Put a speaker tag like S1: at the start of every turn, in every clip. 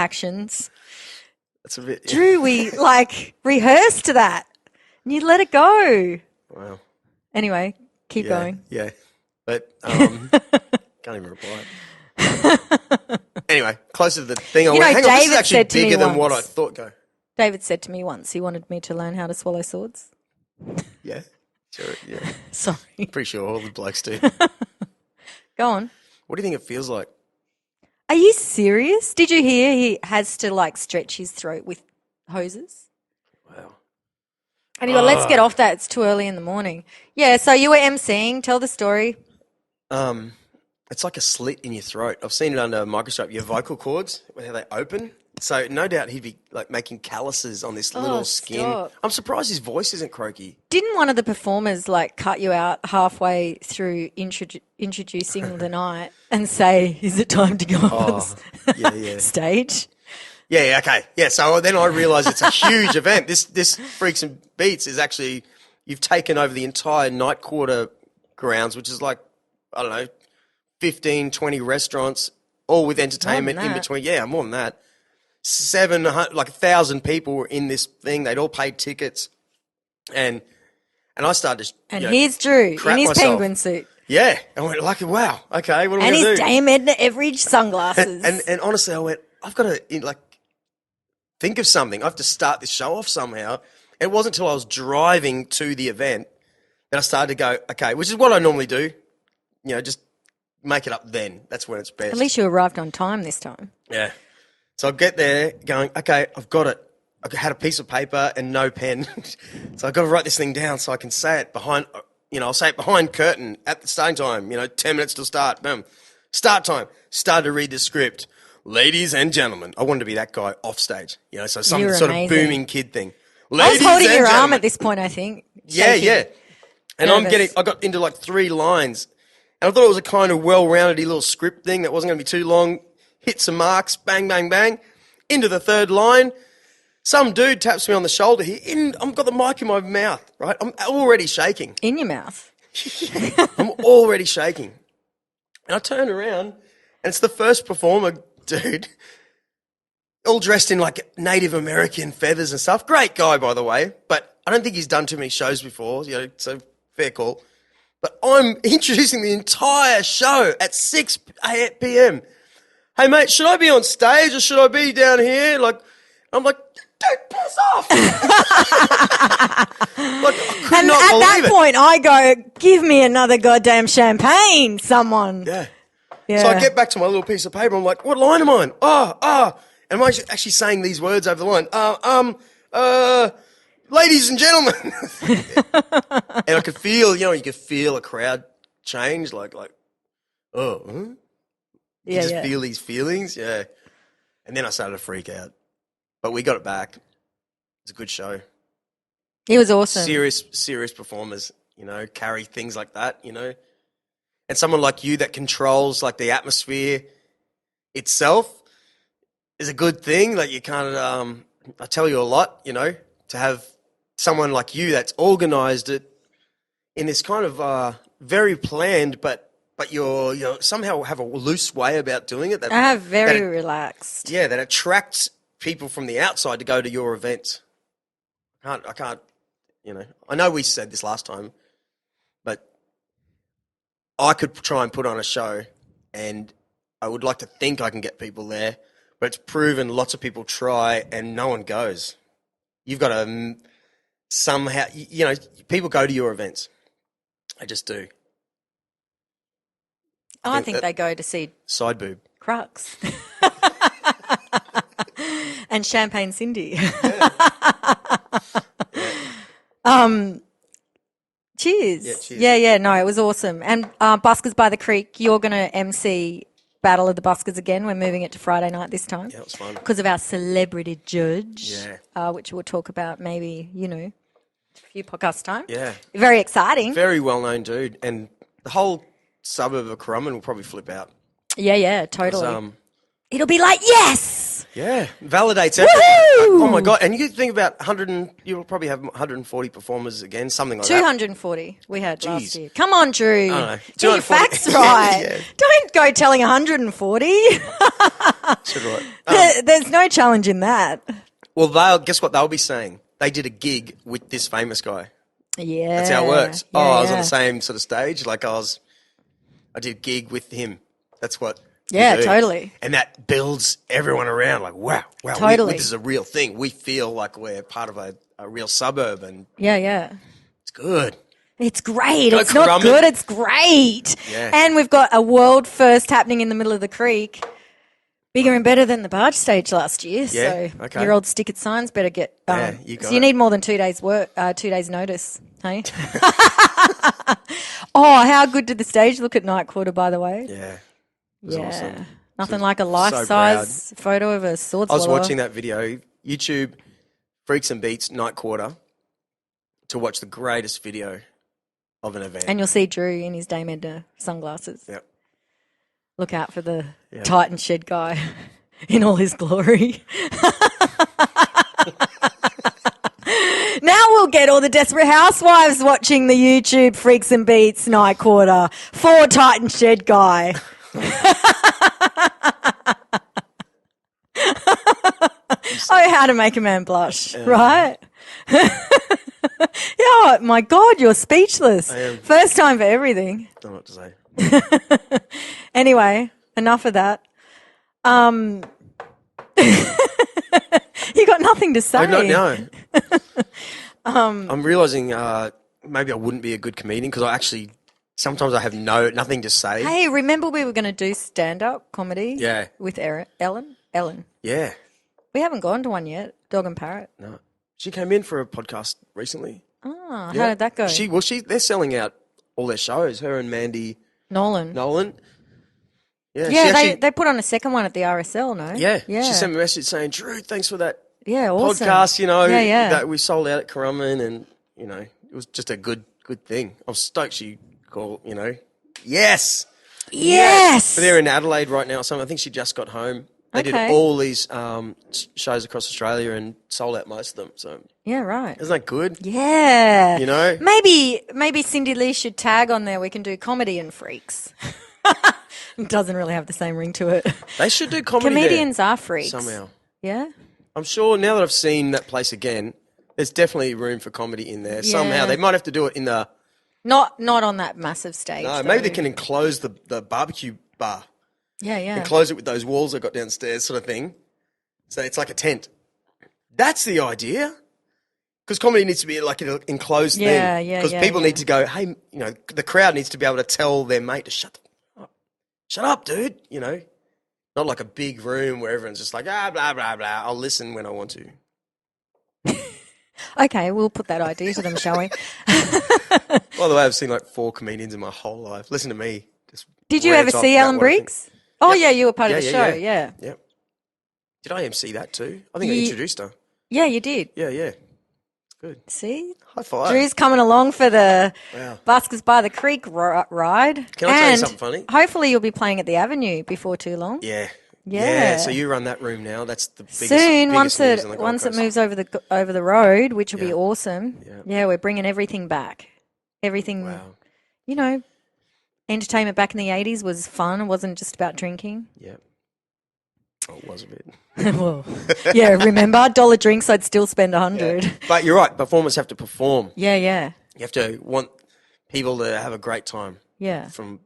S1: actions.
S2: That's a bit... Yeah.
S1: Drew, we, rehearsed that. And you let it go.
S2: Wow.
S1: Anyway, keep going.
S2: Yeah. But can't even reply. Anyway, closer to the thing. Hang on, this is actually bigger than what I thought. Go.
S1: David said to me once he wanted me to learn how to swallow swords.
S2: Yeah, sure, yeah.
S1: Sorry.
S2: Pretty sure all the blokes do.
S1: Go on.
S2: What do you think it feels like?
S1: Are you serious? Did you hear he has to, stretch his throat with hoses?
S2: Wow.
S1: Anyway, let's get off that. It's too early in the morning. Yeah, so you were emceeing. Tell the story.
S2: It's like a slit in your throat. I've seen it under a microscope. Your vocal cords, how they open. So no doubt he'd be making calluses on this little skin.
S1: Stop.
S2: I'm surprised his voice isn't croaky.
S1: Didn't one of the performers cut you out halfway through introducing the night and say, "Is it time to go up on stage?"
S2: Yeah, okay. Yeah, so then I realised it's a huge event. This Freaks and Beats is actually, you've taken over the entire night quarter grounds, which is 15, 20 restaurants, all with entertainment in between. Yeah, more than that. 1,000 people were in this thing. They'd all paid tickets. And I started to
S1: here's Drew in his penguin suit.
S2: Yeah. I went wow, okay, what am I going to do?
S1: And his Dame Edna Everidge sunglasses.
S2: And honestly, I went, I've got to think of something. I have to start this show off somehow. It wasn't until I was driving to the event that I started to go, okay, which is what I normally do. Just make it up then. That's when it's best.
S1: At least you arrived on time this time.
S2: Yeah. So I get there going, okay, I've got it. I had a piece of paper and no pen. So I've got to write this thing down so I can say it behind, I'll say it behind curtain at the starting time, 10 minutes till start. Boom. Start time. Started to read the script. Ladies and gentlemen. I wanted to be that guy off stage, so some
S1: You're
S2: sort
S1: amazing.
S2: of booming kid thing.
S1: I was holding your arm at this point, I think.
S2: Yeah. And I got into 3 lines. And I thought it was a kind of well-rounded little script thing that wasn't going to be too long. Hit some marks, bang, bang, bang. Into the 3rd line. Some dude taps me on the shoulder here. I've got the mic in my mouth, right? I'm already shaking.
S1: In your mouth.
S2: I'm already shaking. And I turn around, and it's the first performer, dude, all dressed in Native American feathers and stuff. Great guy, by the way, but I don't think he's done too many shows before, so fair call. But I'm introducing the entire show at 6 p.m. Hey, mate, should I be on stage or should I be down here? I'm like, dude, piss off. I could not believe
S1: at that point, I go, give me another goddamn champagne, someone.
S2: Yeah. So I get back to my little piece of paper. I'm like, what line am I on? And I'm actually saying these words over the line. Ladies and gentlemen. And I could feel, you could feel a crowd change, you just feel these feelings, yeah. And then I started to freak out. But we got it back. It was a good show.
S1: It was awesome.
S2: Serious performers, carry things like that, And someone like you that controls the atmosphere itself is a good thing. You kind of, I tell you a lot, to have someone like you that's organised it in this kind of very planned, but you're somehow have a loose way about doing it.
S1: I have very relaxed.
S2: Yeah, that attracts people from the outside to go to your events. I can't, I know we said this last time, but I could try and put on a show and I would like to think I can get people there, but it's proven lots of people try and no one goes. You've got to somehow, people go to your events. I just do.
S1: I think they go to see
S2: side boob.
S1: Crux. And Champagne Cindy. Cheers.
S2: Yeah, cheers.
S1: Yeah, no, it was awesome. And Buskers by the Creek, you're going to MC Battle of the Buskers again. We're moving it to Friday night this time.
S2: Yeah, it was fun.
S1: Because of our celebrity judge,
S2: yeah.
S1: Which we'll talk about maybe, a few podcasts time.
S2: Yeah.
S1: Very exciting.
S2: Very well-known dude. And the whole suburb of Currumbin will probably flip out.
S1: Yeah, totally. It'll be like, yes!
S2: Yeah, validates everything. Oh my God. And you think about you'll probably have 140 performers again, something like
S1: 240 we had
S2: Jeez.
S1: last year. Come on, Drew.
S2: know.
S1: Get your
S2: 240.
S1: facts right.
S2: Yeah.
S1: Don't go telling 140.
S2: Should right.
S1: There's no challenge in that.
S2: Well, guess what they'll be saying? They did a gig with this famous guy.
S1: Yeah.
S2: That's how it works.
S1: Yeah,
S2: I was on the same sort of stage. Like I did a gig with him. That's what.
S1: Yeah, totally.
S2: And that builds everyone around. Like, wow,
S1: totally.
S2: this is a real thing. We feel like we're part of a real suburb, and
S1: yeah,
S2: it's good.
S1: It's great.
S2: Go
S1: it's not
S2: Crumman.
S1: good. It's great.
S2: Yeah.
S1: And we've got a world first happening in the middle of the creek. Bigger and better than the barge stage last year.
S2: Yeah,
S1: So
S2: okay.
S1: your old stick-it signs better get.
S2: You got
S1: so you
S2: it.
S1: need more than 2 days work. 2 days notice. Hey. Oh, how good did the stage look at night quarter? By the way.
S2: Yeah. It was awesome.
S1: Nothing like a life-size photo of a sword
S2: I was
S1: swallower.
S2: watching that video, YouTube, Freaks and Beats, Night Quarter, to watch the greatest video of an event.
S1: And you'll see Drew in his Dame Edna sunglasses.
S2: Yep.
S1: Look out for the Titan Shed guy in all his glory. Now we'll get all the Desperate Housewives watching the YouTube Freaks and Beats Night Quarter for Titan Shed guy. Oh, how to make a man blush, right? Yeah, my God, you're speechless.
S2: I am.
S1: First time for everything.
S2: Don't know what to say.
S1: Anyway, enough of that. You got nothing to say.
S2: I don't know. I'm realising maybe I wouldn't be a good comedian because sometimes I have nothing to say.
S1: Hey, remember we were going to do stand-up comedy?
S2: Yeah.
S1: With Ellen?
S2: Yeah.
S1: We haven't gone to one yet. Dog and Parrot.
S2: No. She came in for a podcast recently.
S1: Oh,
S2: Yeah.
S1: how did that go?
S2: They're selling out all their shows. Her and Mandy
S1: Nolan.
S2: Yeah.
S1: Yeah, they put on a second one at the RSL, no?
S2: Yeah.
S1: Yeah.
S2: She sent me a message saying, Drew, thanks for that
S1: Yeah, awesome.
S2: podcast,
S1: Yeah.
S2: that we sold out at Currumbin, and, it was just a good thing. I was stoked she called, Yes!
S1: Yes!
S2: But they're in Adelaide right now or something. I think she just got home. They did all these shows across Australia and sold out most of them. So
S1: Yeah, right.
S2: isn't that good?
S1: Yeah. Maybe Cindy Lee should tag on there. We can do comedy and freaks. It doesn't really have the same ring to it.
S2: They should do comedy
S1: Comedians
S2: there
S1: are freaks.
S2: somehow.
S1: Yeah?
S2: I'm sure now that I've seen that place again, there's definitely room for comedy in there.
S1: Yeah.
S2: Somehow they might have to do it in the...
S1: Not on that massive stage.
S2: No,
S1: though.
S2: maybe they can enclose the barbecue bar.
S1: Yeah.
S2: Enclose it with those walls I got downstairs sort of thing. So it's like a tent. That's the idea. Because comedy needs to be like an enclosed thing.
S1: Yeah.
S2: Because people need to go, hey, the crowd needs to be able to tell their mate to shut up, dude. Not like a big room where everyone's just like, blah, blah, blah. I'll listen when I want to.
S1: Okay, we'll put that idea to them, shall we?
S2: By the way, I've seen like 4 comedians in my whole life. Listen to me.
S1: Did you ever see Alan Briggs? Oh,
S2: Yep.
S1: yeah, you were part of the show, yeah.
S2: Yep. Did I MC that too? I think I introduced her.
S1: Yeah, you did.
S2: Yeah. It's good.
S1: See?
S2: High five.
S1: Drew's coming along for the
S2: Wow.
S1: Buskers by the Creek ride.
S2: Can I tell you something funny?
S1: Hopefully you'll be playing at the Avenue before too long.
S2: Yeah.
S1: Yeah.
S2: So you run that room now. That's the biggest.
S1: Soon,
S2: biggest news on the Gold
S1: once it
S2: Coast.
S1: moves over the road, which will be
S2: Yeah.
S1: awesome. Yeah, we're bringing everything back. Everything,
S2: Wow.
S1: entertainment back in the 80s was fun. It wasn't just about drinking.
S2: Yeah. Oh, it was a bit.
S1: Well, yeah, remember? $1 drinks, I'd still spend 100.
S2: Yeah. But you're right. Performers have to perform.
S1: Yeah.
S2: You have to want people to have a great time
S1: Yeah.
S2: from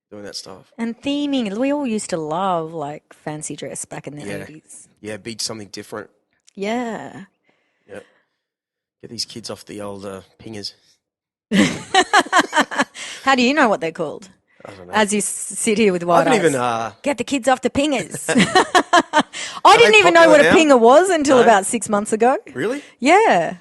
S2: doing that stuff.
S1: And theming, we all used to love like fancy dress back in the 80s.
S2: Yeah, be something different.
S1: Yeah.
S2: Yep. Get these kids off the old pingers.
S1: How do you know what they're called?
S2: I don't know.
S1: As you sit here with
S2: I
S1: wide
S2: haven't
S1: eyes.
S2: even.
S1: Get the kids off the pingers. I didn't
S2: they
S1: even know what a
S2: popular now?
S1: pinger was until
S2: No?
S1: about 6 months ago.
S2: Really?
S1: Yeah.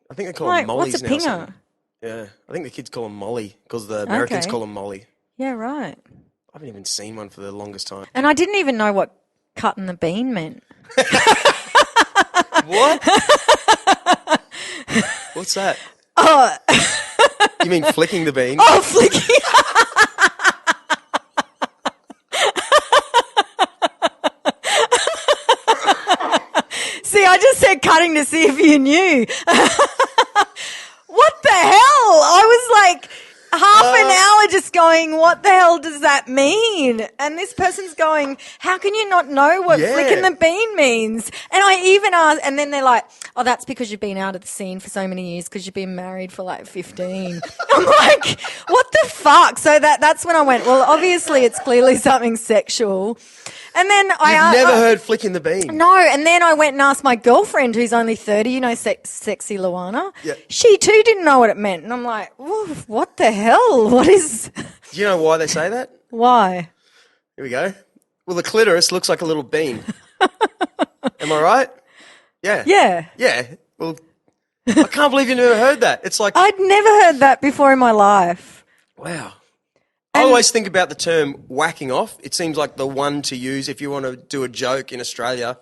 S2: I think they call
S1: Like,
S2: them mollies
S1: what's a
S2: now. or
S1: pinger?
S2: something. Yeah, I think the kids call them Molly because the Americans
S1: Okay.
S2: call them Molly.
S1: Yeah, right.
S2: I haven't even seen one for the longest time.
S1: And I didn't even know what cutting the bean meant.
S2: What? What's that?
S1: Oh,
S2: You mean flicking the bean?
S1: oh, flicking. I just said cutting to see if you knew. What the hell? I was like half an hour just going, what the hell does that mean? And this person's going, how can you not know what flicking the bean means? And I even asked, and then they're like, oh, that's because you've been out of the scene for so many years because you've been married for like 15. I'm like, what the fuck? So that's when I went, well, obviously it's clearly something sexual. And then
S2: You've never heard flicking the bean?
S1: No, and then I went and asked my girlfriend, who's only 30, you know, sexy Luana.
S2: Yeah.
S1: She too didn't know what it meant. And I'm like, what the hell? What is...
S2: Do you know why they say that?
S1: Why?
S2: Here we go. Well, the clitoris looks like a little bean. Am I right? Yeah.
S1: Yeah.
S2: Yeah. Well, I can't believe you never heard that. It's like...
S1: I'd never heard that before in my life.
S2: Wow. I always think about the term whacking off. It seems like the one to use if you want to do a joke in Australia.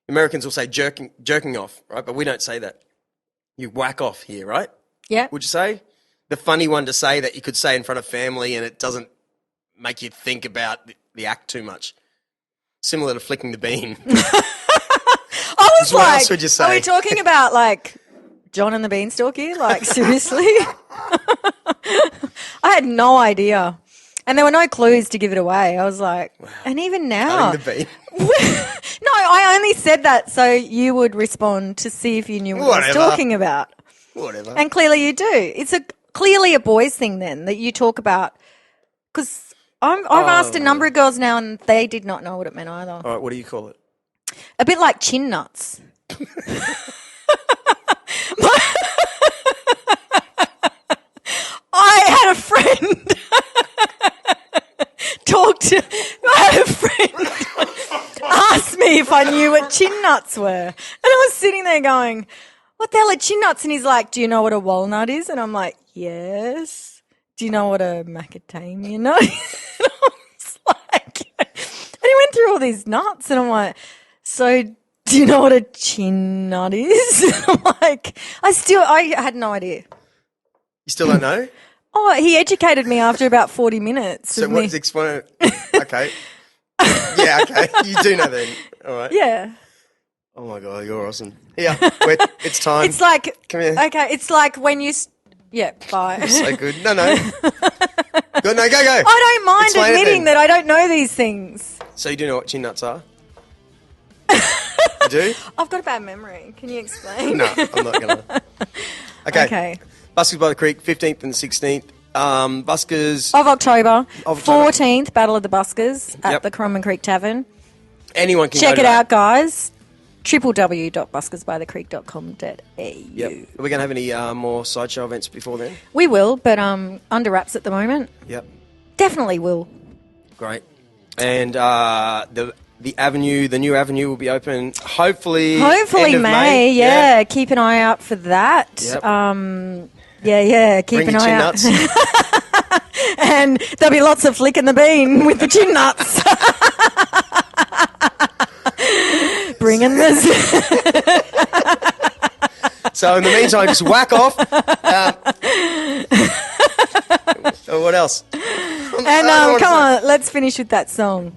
S2: Americans will say jerking off, right? But we don't say that. You whack off here, right?
S1: Yeah.
S2: Would you say? The funny one to say that you could say in front of family and it doesn't make you think about the act too much. Similar to flicking the bean.
S1: I was
S2: what
S1: like,
S2: else would you say?
S1: Are we talking about like John and the Beanstalk here? Like, seriously? I had no idea. And there were no clues to give it away. I was like, wow. And even now.
S2: The bean.
S1: No, I only said that so you would respond to see if you knew what I was talking about.
S2: Whatever.
S1: And clearly you do. It's clearly a boys thing then that you talk about. Because I've asked a number of girls now and they did not know what it meant either.
S2: All right, what do you call it?
S1: A bit like chin nuts. I had a friend I had a friend ask me if I knew what chin nuts were. And I was sitting there going, what the hell are chin nuts? And he's like, do you know what a walnut is? And I'm like, yes. Do you know what a macadamia nut is? And I was like, and he went through all these nuts and I'm like, so do you know what a chin nut is? And I'm like, I had no idea.
S2: You still don't know?
S1: Oh, he educated me after about 40 minutes.
S2: So what's explain it? Okay. Yeah, okay. You do know then. All right.
S1: Yeah.
S2: Oh my God, you're awesome. Yeah, it's time.
S1: It's like,
S2: come here.
S1: Okay, it's like when you, yeah, bye.
S2: You're so good. No. Go.
S1: I don't mind
S2: Explain
S1: admitting that I don't know these things.
S2: So you do know what chin nuts are? You do?
S1: I've got a bad memory. Can you explain?
S2: No, I'm not going to. Okay. Buskers by the Creek, 15th and 16th. Buskers...
S1: Of October. 14th, Battle of the Buskers at the Cromwell Creek Tavern.
S2: Anyone can
S1: check
S2: go
S1: it
S2: to
S1: out, guys. www.buskersbythecreek.com.au.
S2: Yep. Are we going to have any more sideshow events before then?
S1: We will, but under wraps at the moment.
S2: Yep.
S1: Definitely will.
S2: Great. And the avenue, the new avenue will be open hopefully end of
S1: May. Yeah. Keep an eye out for that.
S2: Yep.
S1: Keep
S2: Bring
S1: an
S2: your
S1: eye
S2: chin
S1: out.
S2: nuts.
S1: And there'll be lots of flicking the bean with the chin nuts. Bringing this.
S2: So in the meantime, just whack off. What else?
S1: And come on, let's finish with that song.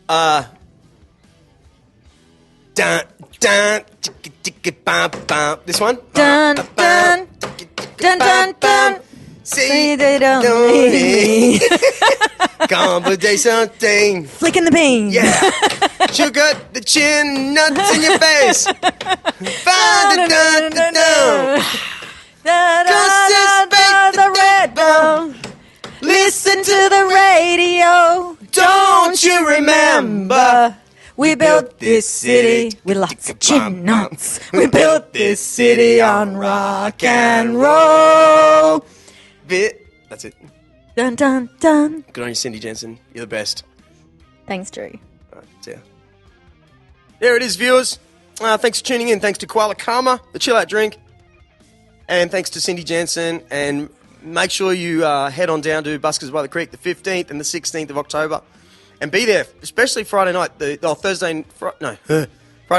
S2: Dun, dun, bum, bum. This one?
S1: Dun, dun, dun, dun, dun.
S2: See,
S1: they don't need me.
S2: Comedy something.
S1: Flicking the bean.
S2: Yeah. You got the chin nuts in your face.
S1: The red dawn. Listen to the radio. Don't you remember? We built this city with lots of chin nuts. We built this city on rock and roll.
S2: That's it.
S1: Dun, dun, dun.
S2: Good on you, Cindy Jensen. You're the best.
S1: Thanks, Drew.
S2: All right, see ya. There it is, viewers. Thanks for tuning in. Thanks to Koala Karma, the chill out drink. And thanks to Cindy Jensen. And make sure you head on down to Buskers by the Creek the 15th and the 16th of October. And be there, especially Friday night, Friday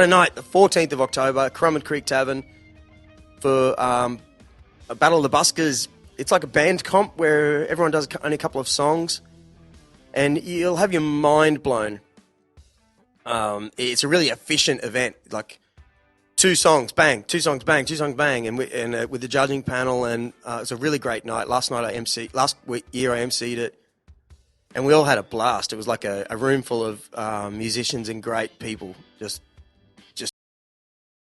S2: night, the 14th of October, Cromwell Creek Tavern for a Battle of the Buskers. It's like a band comp where everyone does only a couple of songs, and you'll have your mind blown. It's a really efficient event. Like two songs, bang, two songs, bang, and with the judging panel, and it was a really great night. Last year I emceed it, and we all had a blast. It was like a room full of musicians and great people just